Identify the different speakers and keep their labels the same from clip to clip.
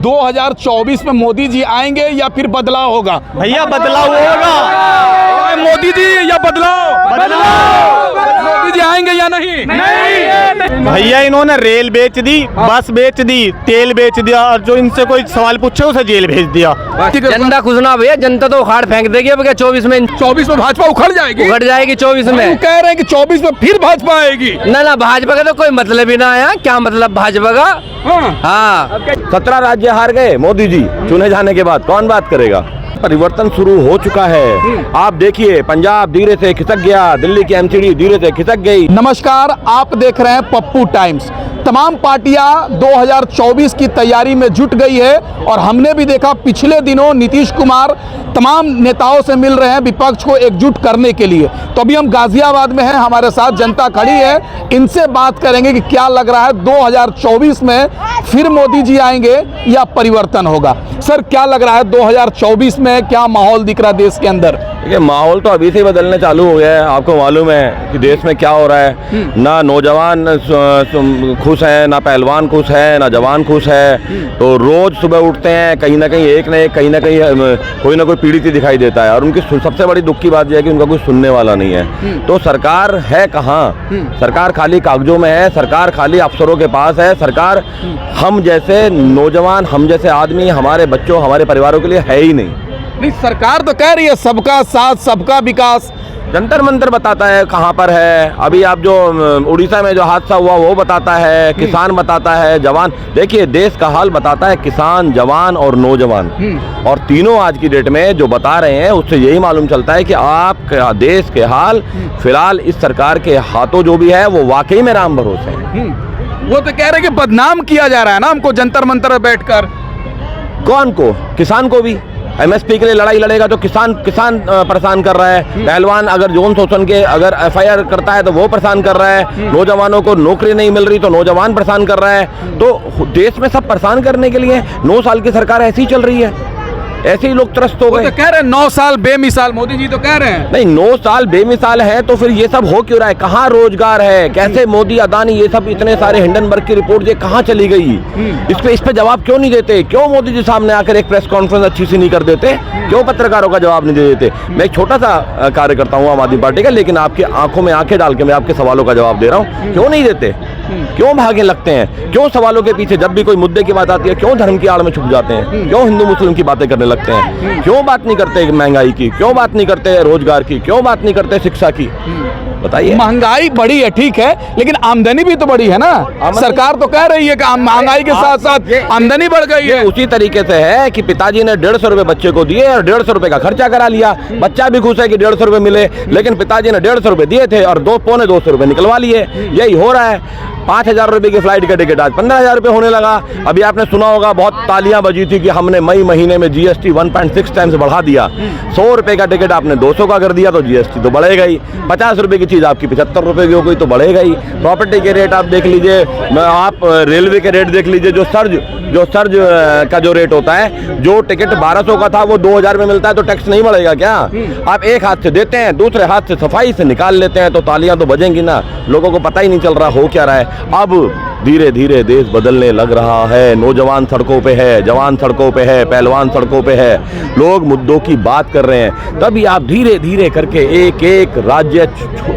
Speaker 1: 2024 में मोदी जी आएंगे या फिर बदलाव होगा?
Speaker 2: भैया बदलाव होगा।
Speaker 1: मोदी जी या बदलाव? मोदी जी आएंगे या नहीं?
Speaker 2: भैया इन्होंने रेल बेच दी, बस बेच दी, तेल बेच दिया और जो इनसे कोई सवाल पूछे उसे जेल भेज दिया।
Speaker 3: जनता खुश ना भैया, जनता तो उखाड़ फेंक देगी। अब क्या 24 में?
Speaker 1: 24 में भाजपा उखड़ जाएगी?
Speaker 3: उखड़ जाएगी 24 में।
Speaker 1: कह रहे हैं कि 24 में फिर भाजपा आएगी।
Speaker 3: ना भाजपा का तो कोई मतलब ही ना आया। क्या मतलब भाजपा का? हाँ
Speaker 2: 17 राज्य हार गए मोदी जी चुने जाने के बाद, कौन बात करेगा? परिवर्तन शुरू हो चुका है। आप देखिए, पंजाब धीरे से खिसक गया, दिल्ली की एमसीडी धीरे से खिसक गई।
Speaker 1: नमस्कार, आप देख रहे हैं पप्पू टाइम्स। तमाम पार्टियां 2024 की तैयारी में जुट गई है और हमने भी देखा पिछले दिनों नीतीश कुमार तमाम नेताओं से मिल रहे हैं विपक्ष को एकजुट करने के लिए। तो अभी हम गाजियाबाद में हैं, हमारे साथ जनता खड़ी है, इनसे बात करेंगे कि क्या लग रहा है 2024 में फिर मोदी जी आएंगे या परिवर्तन होगा। सर, क्या लग रहा है 2024 में क्या माहौल दिख रहा है देश के अंदर?
Speaker 2: ये माहौल तो अभी से बदलने चालू हो गया है। आपको मालूम है कि देश में क्या हो रहा है। ना नौजवान खुश हैं, ना पहलवान खुश है, ना जवान खुश है। तो रोज सुबह उठते हैं, कहीं ना कहीं एक कहीं ना कोई पीड़ित ही दिखाई देता है। और उनकी सबसे बड़ी दुख की बात यह है कि उनका कोई सुनने वाला नहीं है। तो सरकार है कहाँ? सरकार खाली कागजों में है, सरकार खाली अफसरों के पास है। सरकार हम जैसे नौजवान, हम जैसे आदमी, हमारे बच्चों, हमारे परिवारों के लिए है ही नहीं।
Speaker 1: सरकार तो कह रही है सबका साथ सबका विकास,
Speaker 2: जंतर मंतर बताता है कहाँ पर है। अभी आप जो उड़ीसा में जो हादसा हुआ वो बताता है, किसान बताता है, जवान। देखिए, देश का हाल बताता है किसान, जवान और नौजवान। और तीनों आज की डेट में जो बता रहे हैं उससे यही मालूम चलता है कि आप देश के हाल फिलहाल इस सरकार के हाथों जो भी है वो वाकई में राम भरोसे हैं।
Speaker 1: वो तो कह रहे हैं कि बदनाम किया जा रहा है ना हमको जंतर मंतर में बैठकर।
Speaker 2: कौन को? किसान को भी। एमएसपी के लिए लड़ाई लड़ेगा तो किसान परेशान कर रहा है। पहलवान अगर यौन शोषण के अगर एफआईआर करता है तो वो परेशान कर रहा है। नौजवानों को नौकरी नहीं मिल रही तो नौजवान परेशान कर रहा है। तो देश में सब परेशान करने के लिए 9 साल की सरकार ऐसी ही चल रही है। ऐसे ही लोग त्रस्त हो गए।
Speaker 1: तो कह रहे हैं 9 साल बेमिसाल, मोदी जी तो कह रहे हैं।
Speaker 2: नहीं, 9 साल बेमिसाल है तो फिर ये सब हो क्यों रहा है? कहाँ रोजगार है? कैसे मोदी, अदानी, ये सब इतने सारे हिंडनबर्ग की रिपोर्ट ये कहाँ चली गई? इस पे जवाब क्यों नहीं देते? क्यों मोदी जी सामने आकर एक प्रेस कॉन्फ्रेंस अच्छी सी नहीं कर देते? क्यों पत्रकारों का जवाब नहीं दे देते? मैं एक छोटा सा कार्यकर्ता हूँ आम आदमी पार्टी का, लेकिन आपकी आंखों में आंखें डाल के मैं आपके सवालों का जवाब दे रहा हूँ। क्यों नहीं देते? क्यों भागे लगते हैं? क्यों सवालों के पीछे जब भी कोई मुद्दे की बात आती है क्यों धर्म की आड़ में छुप जाते हैं? क्यों हिंदू मुस्लिम की बातें करने लगते हैं? क्यों बात नहीं करते महंगाई की? क्यों बात नहीं करते रोजगार की? क्यों बात नहीं करते शिक्षा की? बताइए।
Speaker 1: महंगाई बढ़ी है, ठीक है, लेकिन आमदनी भी तो बढ़ी है ना। सरकार तो कह रही है कि महंगाई के साथ साथ आमदनी बढ़ गई है।
Speaker 2: उसी तरीके से है कि पिताजी ने 150 रुपए बच्चे को दिए और 150 रुपए का खर्चा करा लिया। बच्चा भी खुश है कि 150 रुपए मिले, लेकिन पिताजी ने 150 रुपए दिए थे और पौने 200 रुपए निकलवा लिए। यही हो रहा है। 5,000 रुपए की फ्लाइट का टिकट आज 15,000 रुपए होने लगा। अभी आपने सुना होगा, बहुत तालियां बजी थी कि हमने मई महीने में जीएसटी 1.6 टाइम्स बढ़ा दिया। 100 रुपए का टिकट आपने 200 का कर दिया तो जीएसटी तो बढ़ेगा ही। 50 रुपए की चीज आपकी 75 रुपए की हो गई तो बढ़ेगा ही। प्रॉपर्टी के रेट आप देख लीजिए, आप रेलवे के रेट देख लीजिए। जो सर्ज का जो रेट होता है, जो टिकट 1200 का था वो 2000 में मिलता है, तो टैक्स नहीं बढ़ेगा क्या? आप एक हाथ से देते हैं, दूसरे हाथ से सफाई से निकाल लेते हैं, तो तालियां तो बजेंगी ना। लोगों को पता ही नहीं चल रहा हो क्या रहा है। अब धीरे धीरे देश बदलने लग रहा है। नौजवान सड़कों पे है, जवान सड़कों पे है, पहलवान सड़कों पे है। लोग मुद्दों की बात कर रहे हैं। तभी आप धीरे धीरे करके एक एक राज्य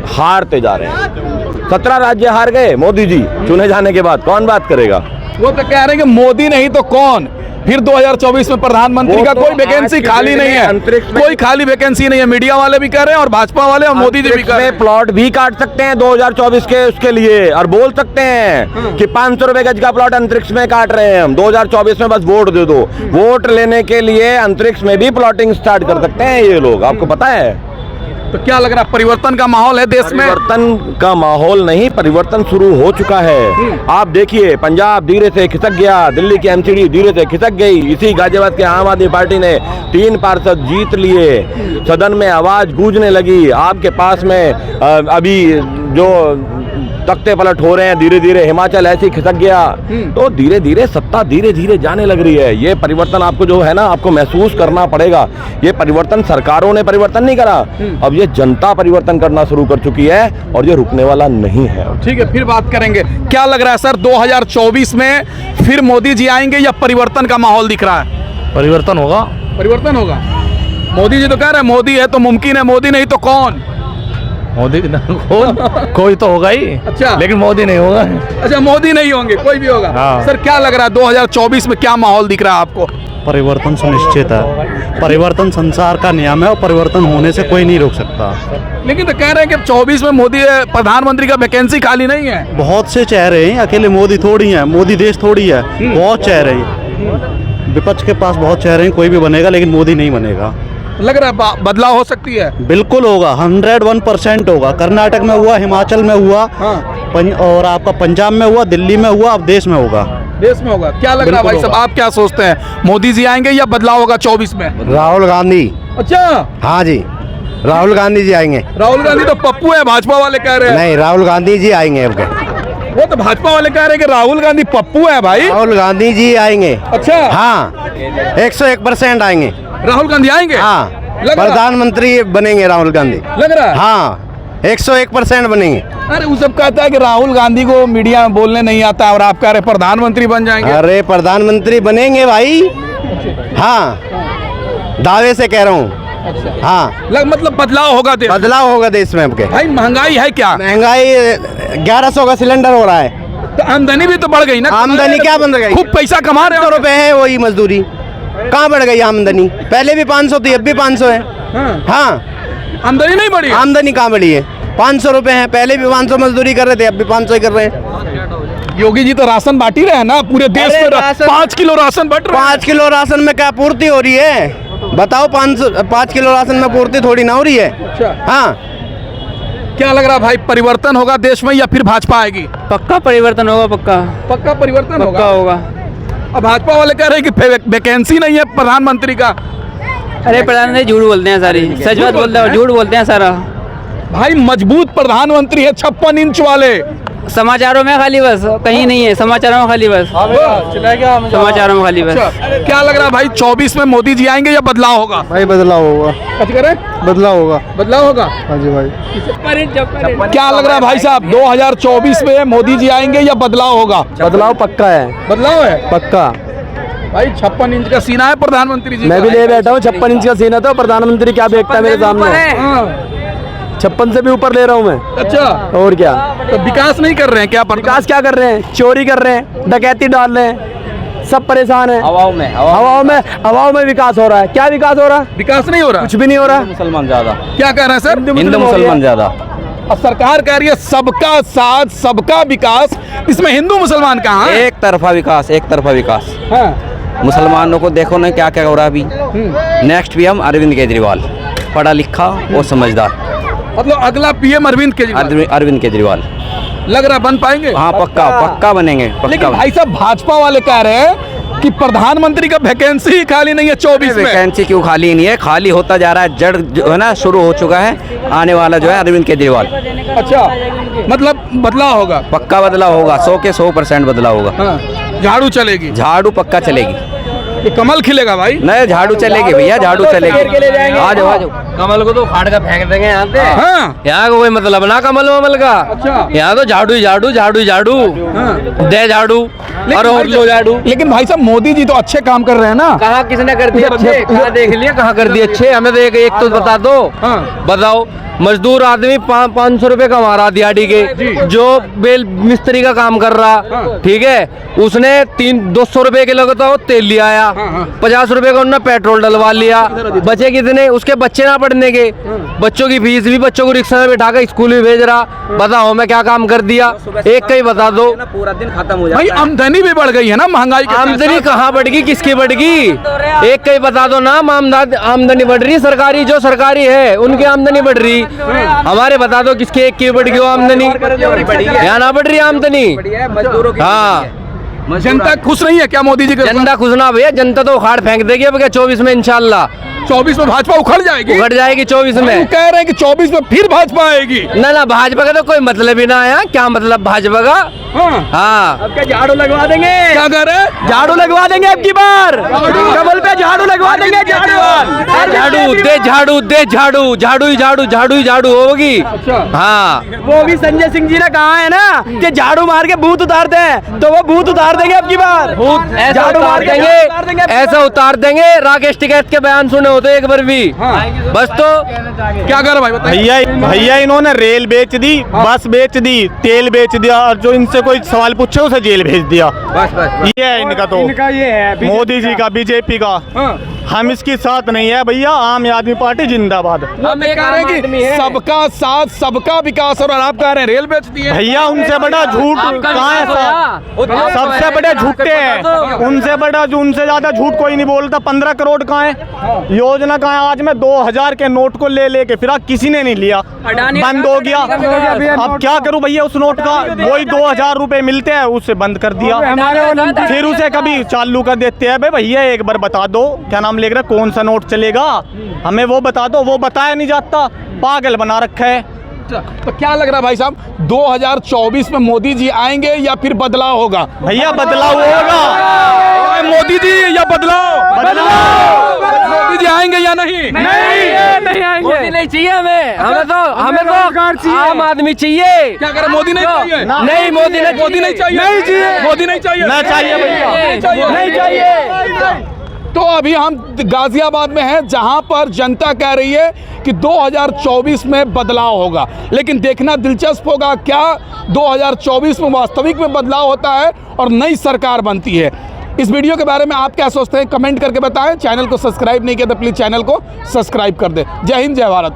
Speaker 2: हारते जा रहे हैं। 17 राज्य हार गए मोदी जी चुने जाने के बाद, कौन बात करेगा?
Speaker 1: वो तो कह रहे हैं कि मोदी नहीं तो कौन? फिर 2024 में प्रधानमंत्री का कोई वैकेंसी खाली नहीं है, कोई खाली वैकेंसी नहीं है। मीडिया वाले भी कह रहे हैं और भाजपा वाले और मोदी जी भी कह रहे हैं।
Speaker 2: प्लॉट भी काट सकते हैं 2024 के उसके लिए, और बोल सकते हैं कि 500 रुपए गज का प्लॉट अंतरिक्ष में काट रहे हैं हम 2024 में, बस वोट दे दो। वोट लेने के लिए अंतरिक्ष में भी प्लॉटिंग स्टार्ट कर सकते हैं ये लोग, आपको पता है।
Speaker 1: तो क्या लग रहा है परिवर्तन का माहौल है देश में?
Speaker 2: परिवर्तन का माहौल नहीं, परिवर्तन शुरू हो चुका है। आप देखिए, पंजाब धीरे से खिसक गया, दिल्ली की एमसीडी धीरे से खिसक गई। इसी गाजियाबाद के आम आदमी पार्टी ने 3 पार्षद जीत लिए। सदन में आवाज गूंजने लगी। आपके पास में अभी जो तख्ते पलट हो रहे हैं, धीरे धीरे हिमाचल ऐसे ही खिसक गया। तो धीरे धीरे सत्ता धीरे धीरे जाने लग रही है। ये परिवर्तन आपको जो है ना, आपको महसूस करना पड़ेगा। ये परिवर्तन सरकारों ने परिवर्तन नहीं करा, अब ये जनता परिवर्तन करना शुरू कर चुकी है और ये रुकने वाला नहीं है।
Speaker 1: ठीक है, फिर बात करेंगे। क्या लग रहा है सर, 2024 में फिर मोदी जी आएंगे या परिवर्तन का माहौल दिख रहा है?
Speaker 4: परिवर्तन होगा।
Speaker 1: परिवर्तन होगा। मोदी जी तो कह रहे हैं मोदी है तो मुमकिन है, मोदी नहीं तो कौन?
Speaker 4: मोदी कोई तो होगा ही।
Speaker 1: अच्छा,
Speaker 4: लेकिन मोदी नहीं होगा।
Speaker 1: अच्छा, मोदी नहीं होंगे, कोई भी होगा।
Speaker 4: हाँ।
Speaker 1: सर क्या लग रहा है 2024 में क्या माहौल दिख रहा है आपको?
Speaker 5: परिवर्तन सुनिश्चित है। परिवर्तन संसार का नियम है और परिवर्तन होने से कोई नहीं रोक सकता।
Speaker 1: लेकिन तो कह रहे हैं कि 24 में मोदी प्रधानमंत्री का वैकेंसी खाली नहीं है।
Speaker 5: बहुत से चेहरे हैं, अकेले मोदी थोड़ी हैं, मोदी देश थोड़ी है। बहुत चेहरे हैं, विपक्ष के पास बहुत चेहरे हैं, कोई भी बनेगा लेकिन मोदी नहीं बनेगा।
Speaker 1: लग रहा है बदलाव हो सकती है।
Speaker 5: बिल्कुल होगा, 101% होगा। कर्नाटक में हुआ, हिमाचल में हुआ, और आपका पंजाब में हुआ, दिल्ली में हुआ, अब देश में होगा।
Speaker 1: देश में होगा। क्या लग रहा है भाई साहब, आप क्या सोचते हैं, मोदी जी आएंगे या बदलाव होगा 24 में?
Speaker 6: राहुल गांधी।
Speaker 1: अच्छा,
Speaker 6: हाँ जी, राहुल गांधी जी आएंगे।
Speaker 1: राहुल गांधी तो पप्पू है, भाजपा वाले कह रहे हैं।
Speaker 6: नहीं, राहुल गांधी जी आएंगे। अब
Speaker 1: वो तो भाजपा वाले कह रहे हैं कि राहुल गांधी पप्पू है भाई।
Speaker 6: राहुल गांधी जी आएंगे।
Speaker 1: अच्छा,
Speaker 6: हाँ, 101% आएंगे।
Speaker 1: राहुल गांधी आएंगे।
Speaker 6: हाँ,
Speaker 1: लग रहा-
Speaker 6: प्रधानमंत्री बनेंगे राहुल गांधी।
Speaker 1: लग रहा है।
Speaker 6: हाँ, 101% बनेंगे।
Speaker 1: अरे वो सब कहता है कि राहुल गांधी को मीडिया में बोलने नहीं आता और आप कह रहे प्रधानमंत्री बन जाएंगे।
Speaker 6: अरे प्रधानमंत्री बनेंगे भाई। हाँ, दावे से कह रहा हूँ। हाँ,
Speaker 1: मतलब बदलाव होगा देश।
Speaker 6: बदलाव होगा देश में। आपके
Speaker 1: भाई महंगाई है क्या?
Speaker 6: महंगाई 1100 का सिलेंडर हो रहा है।
Speaker 1: तो आमदनी भी तो बढ़ गई ना।
Speaker 6: आमदनी क्या बन गई?
Speaker 1: खूब पैसा कमा रहे
Speaker 6: 100
Speaker 1: हो।
Speaker 6: रुपए है वही मजदूरी। कहाँ बढ़ गई आमदनी? पहले भी 500 थी, अब भी 500 है। हाँ,
Speaker 1: आमदनी नहीं बढ़ी।
Speaker 6: आमदनी कहाँ बढ़ी है? 500 रुपए हैं, पहले भी 500 मजदूरी कर रहे थे, अब भी 500 ही कर रहे हैं।
Speaker 1: योगी जी तो राशन बांट ही रहे हैं ना पूरे देश
Speaker 6: अरे
Speaker 1: में।
Speaker 6: राशन-
Speaker 1: 5 किलो राशन बट रहा है।
Speaker 6: 5 किलो राशन में क्या पूर्ति हो रही है? बताओ, 5 किलो राशन में पूर्ति थोड़ी ना हो रही है।
Speaker 1: अच्छा,
Speaker 6: हाँ,
Speaker 1: क्या लग रहा है भाई, परिवर्तन होगा देश में या फिर भाजपा आएगी?
Speaker 3: पक्का परिवर्तन होगा, पक्का
Speaker 1: पक्का परिवर्तन
Speaker 3: पक्का होगा।
Speaker 1: अब भाजपा वाले कह रहे हैं कि वैकेंसी नहीं है प्रधानमंत्री का।
Speaker 3: अरे प्रधानमंत्री झूठ बोलते हैं, सारी सच बात बोलते हैं, झूठ बोलते हैं सारा।
Speaker 1: भाई मजबूत प्रधानमंत्री है 56 इंच वाले।
Speaker 3: समाचारों में खाली बस, कहीं नहीं है, समाचारों में खाली बस, समाचारों में खाली बस।
Speaker 1: अच्छा, क्या लग रहा है भाई 24 में मोदी जी आएंगे या बदलाव होगा?
Speaker 6: भाई बदलाव होगा। बदलाव होगा।
Speaker 1: बदलाव होगा।
Speaker 6: हाँ जी भाई।
Speaker 1: क्या लग रहा है भाई साहब 2024 में मोदी जी आएंगे या बदलाव होगा?
Speaker 6: बदलाव पक्का है।
Speaker 1: बदलाव है
Speaker 6: पक्का।
Speaker 1: भाई 56 इंच का सीना है प्रधानमंत्री जी
Speaker 6: मैं
Speaker 1: का।
Speaker 6: भी ले बैठा हूँ, 56 इंच का सीना। तो प्रधानमंत्री क्या देखता है मेरे सामने?
Speaker 1: हाँ,
Speaker 6: 56 से भी ऊपर ले रहा हूँ मैं।
Speaker 1: अच्छा,
Speaker 6: और क्या?
Speaker 1: तो विकास नहीं कर रहे हैं क्या?
Speaker 6: विकास क्या कर रहे हैं? चोरी कर रहे हैं, डकैती डाल रहे हैं, सब परेशान है। हवाओं में विकास हो रहा है। क्या विकास हो रहा है?
Speaker 1: विकास नहीं हो रहा।
Speaker 6: कुछ भी नहीं हो रहा।
Speaker 2: मुसलमान ज्यादा,
Speaker 1: क्या कह रहे हैं सर?
Speaker 2: हिंदू मुसलमान ज्यादा।
Speaker 1: अब सरकार कह रही है सबका साथ सबका विकास, इसमें हिंदू मुसलमान कहाँ है?
Speaker 7: एक तरफा विकास, एक तरफा विकास।
Speaker 1: हाँ।
Speaker 7: मुसलमानों को देखो ना क्या क्या हो रहा है अभी। नेक्स्ट पीएम अरविंद केजरीवाल, पढ़ा लिखा और समझदार।
Speaker 1: मतलब अगला पीएम अरविंद केजरीवाल
Speaker 7: अरविंद केजरीवाल
Speaker 1: लग रहा बन पाएंगे?
Speaker 7: हाँ, पक्का पक्का बनेंगे,
Speaker 1: लेकिन
Speaker 7: पक्का।
Speaker 1: भाई साहब भाजपा वाले कह रहे हैं कि प्रधानमंत्री का वैकेंसी ही खाली नहीं है 24 में।
Speaker 7: वैकेंसी क्यों खाली नहीं है? खाली होता जा रहा है, जड़ जो है ना शुरू हो चुका है। आने वाला जो है अरविंद केजरीवाल।
Speaker 1: अच्छा, मतलब बदलाव होगा।
Speaker 7: पक्का बदलाव होगा, 100 के 100% बदलाव होगा।
Speaker 1: हाँ, झाड़ू चलेगी।
Speaker 7: झाड़ू पक्का चलेगी।
Speaker 1: ये कमल खिलेगा भाई।
Speaker 7: नहीं, झाड़ू चलेगी भैया, झाड़ू चलेगी। आ जाओ, आ जाओ।
Speaker 3: कमल को तो फाड़ कर फेंक देंगे यहाँ से।
Speaker 1: हाँ,
Speaker 3: यहाँ का कोई मतलब ना कमल वमल का।
Speaker 1: अच्छा।
Speaker 3: यहाँ तो झाड़ू ही झाड़ू, झाड़ू ही झाड़ू,
Speaker 1: हाँ।
Speaker 3: दे झाड़ू और लो झाड़ू।
Speaker 1: लेकिन भाई साहब मोदी जी तो अच्छे काम कर रहे हैं ना।
Speaker 3: कहाँ किसने कर दिए अच्छे? कहाँ देख लिया कहाँ कर दिए अच्छे? हमें तो एक तो बता दो।
Speaker 1: हाँ।
Speaker 3: बताओ, मजदूर आदमी 500 रुपए कमा रहा दिहाड़ी के, जो बेल मिस्त्री का काम कर रहा, ठीक है, उसने 200 रुपए के लगता हो तेल लिया आया, 50 रुपए का उन्होंने पेट्रोल डलवा लिया। बचे कितने? उसके बच्चे ना पढ़ने के, बच्चों की फीस भी, बच्चों को रिक्शा में बैठा कर स्कूल में भेज रहा। बताओ मैं क्या काम कर दिया? एक कहीं बता दो।
Speaker 7: पूरा दिन खत्म हो
Speaker 1: भाई आमदनी भी बढ़ गई है ना महंगाई के
Speaker 3: आमदनी कहाँ बढ़ गई? किसकी बढ़ गई? एक कहीं बता दो नाम। आमदनी बढ़ रही सरकारी, जो सरकारी है उनकी आमदनी बढ़ रही। हमारे बता दो किसके एक की बढ़ गई आमदनी? यहाँ ना बढ़ रही आमदनी। हाँ,
Speaker 1: जनता खुश नहीं है क्या मोदी जी के?
Speaker 3: जनता खुश ना भैया, जनता तो उखाड़ फेंक देगी अब क्या 24 में इंशाल्लाह।
Speaker 1: 24 में भाजपा उखड़ जाएगी।
Speaker 3: उखड़ जाएगी 24
Speaker 1: वो
Speaker 3: में।
Speaker 1: कह रहे हैं कि 24 में फिर भाजपा आएगी।
Speaker 3: ना भाजपा का तो कोई मतलब ही ना आया। क्या मतलब भाजपा का? हाँ
Speaker 6: अब क्या झाड़ू लगवा देंगे?
Speaker 1: क्या कह रहे हैं?
Speaker 6: झाड़ू लगवा देंगे अब की बार, कमल पे झाड़ू लगवा देंगे।
Speaker 3: झाड़ू दे, झाड़ू दे, झाड़ू, झाड़ू ही झाड़ू, झाड़ू ही झाड़ू होगी। हाँ
Speaker 6: वो भी संजय सिंह जी ने कहा है ना कि झाड़ू मार के भूत उतारते हैं, तो वो भूत उतार देंगे अब की बार।
Speaker 3: भूत ऐसा
Speaker 6: झाड़ू
Speaker 3: उतार
Speaker 6: मार के
Speaker 3: देंगे, ऐसा उतार देंगे। राकेश टिकैत के बयान सुने होते एक बार भी। बस तो
Speaker 1: क्या कर रहे भाई बताइए।
Speaker 8: भैया इन्होंने रेल बेच दी, बस बेच दी, तेल बेच दिया, और जो इनसे कोई सवाल पूछे उसे जेल भेज दिया।
Speaker 3: बस
Speaker 8: ये है इनका। तो
Speaker 6: इनका ये है
Speaker 8: मोदी जी का, बीजेपी का। हम इसके साथ नहीं है भैया। आम आदमी पार्टी जिंदाबाद।
Speaker 3: हम एक
Speaker 1: कह रहे हैं कि सबका साथ सबका विकास, और आप कह रहे हैं रेल बेच दिए।
Speaker 8: भैया उनसे बड़ा झूठ कहाँ है साहब? सबसे बड़े झूठे हैं। उनसे ज्यादा झूठ कोई नहीं बोलता। 15 करोड़ कहाँ है? योजना कहाँ है? आज मैं 2000 के नोट को ले लेके फिर किसी ने नहीं लिया, बंद हो गया। अब क्या करूं भैया उस नोट का? वही 2000 रुपए मिलते हैं, उसे बंद कर दिया। फिर उसे कभी चालू कर देते हैं। भैया एक बार बता दो, क्या नाम लिख रहा, कौन सा नोट चलेगा, हमें वो बता दो। वो बताया नहीं जाता, पागल बना रखा है।
Speaker 1: तो क्या लग रहा है भाई साहब, 2024 में मोदी जी आएंगे या फिर बदलाव होगा?
Speaker 8: भैया बदलाव होगा।
Speaker 1: मोदी जी या बदलाव? मोदी जी आएंगे या नहीं?
Speaker 6: नहीं आएंगे।
Speaker 3: मोदी नहीं चाहिए हमें। हमें तो आम आदमी चाहिए।
Speaker 1: क्या करें? मोदी नहीं चाहिए?
Speaker 3: नहीं मोदी नहीं
Speaker 1: मोदी नहीं चाहिए? मोदी नहीं चाहिए?
Speaker 8: ना चाहिए भैया,
Speaker 6: नहीं चाहिए।
Speaker 1: तो अभी हम गाजियाबाद में हैं, जहां पर जनता कह रही है कि 2024 में बदलाव होगा। लेकिन देखना दिलचस्प होगा, क्या 2024 में वास्तविक में बदलाव होता है और नई सरकार बनती है। इस वीडियो के बारे में आप क्या सोचते हैं, कमेंट करके बताएं। चैनल को सब्सक्राइब नहीं किया तो प्लीज़ चैनल को सब्सक्राइब कर दें। जय हिंद, जय भारत।